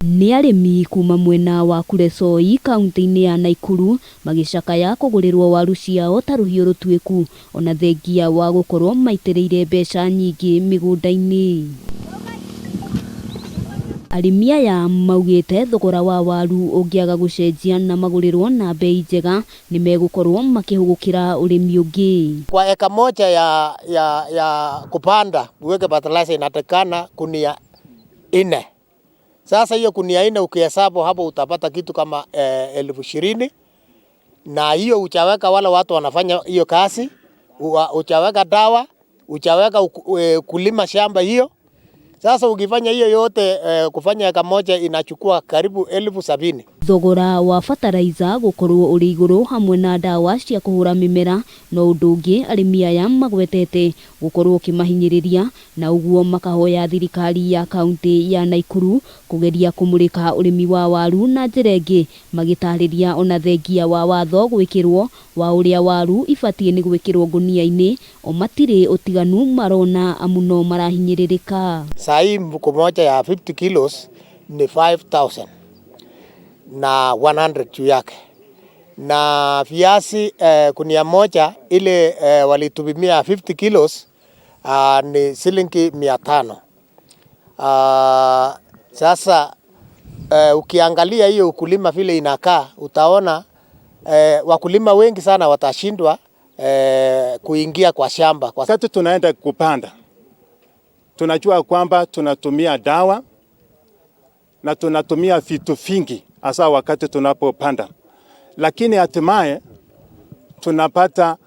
Ni arimi kuma mwena wa Kuresoi kaunti-ini ya Naikuru magicakaya kugurirwo waru ciao ta ruhiu rutwiku ona thengia wa gukorwo maitiriire mbeca nyingi migunda-ini. Arimi aya maugite thogora wa waru ungiaga gucenjia na magurirwo na bei njega ni megukorwo makihugukira urimi ungi. Kwa eka moja ya kupanda uweke fertilizer inatakana kunia 4. Sasa hiyo kunia 4 ukihesabu hapo utapata kitu kama 20,000, na hiyo uchaweka wala watu wanafanya hiyo kazi, uchaweka dawa, uchaweka kulima shamba hiyo. Sasa ukifanya hiyo yote kufanya eka moja inachukua karibu 70,000. Thogora wa fertilizer gukorwo uri iguru hamwe na dawa cia kuhura mimera no undu ungi arimi aya magwetete gukorwo kimahinyiriria na uguo makahoya thirikari ya kaunti ya Naikuru kugeria kumurika urimi wa waru na njira ingi magitariria ona thengia wa watho gwikirwo wa uria waru ibatie ni gwikirwo gunia-ini o matire utiganu marona amuno marahinyiririka. Sai mfuko moja ya 50 kilos ni 5,000 na 100 juu yake, na viazi kunia moja ile walitupimia 50 kilos ni shilingi 500. Sasa ukiangalia hiyo ukulima vile inakaa utaona wakulima wengi sana watashindwa kuingia kwa shamba. Wakati tunaenda kupanda tunajua kwamba tunatumia dawa na tunatumia vitu vingi hasa wakati tunapopanda, lakini hatimaye tunapata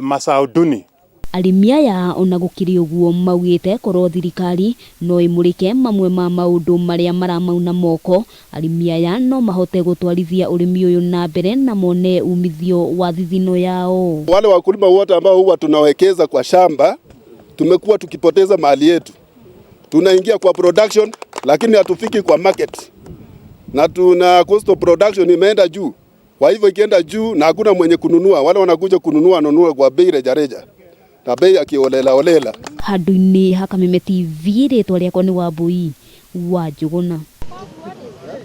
mazao duni. Arimi aya ona gukiri uguo maugite korwo thirikari no imurike mamwe ma maundu maria maramauna moko, arimi aya no mahote gutwarithia urimi uyu na mbere na mone umithio wa thithino yao. Wale wakulima wote ambao huwa tunawekeza kwa shamba tumekuwa tukipoteza mali yetu. Tunaingia kwa production lakini hatufiki kwa market, na tuna cost of production imeenda juu. Kwa hivyo ikienda juu na hakuna mwenye kununua, wale wanakuja kununua kwa bei rejareja na bei akiolela. Handu-ini ha Kameme TV ritwa riakwa ni Wambui wa Njuguna.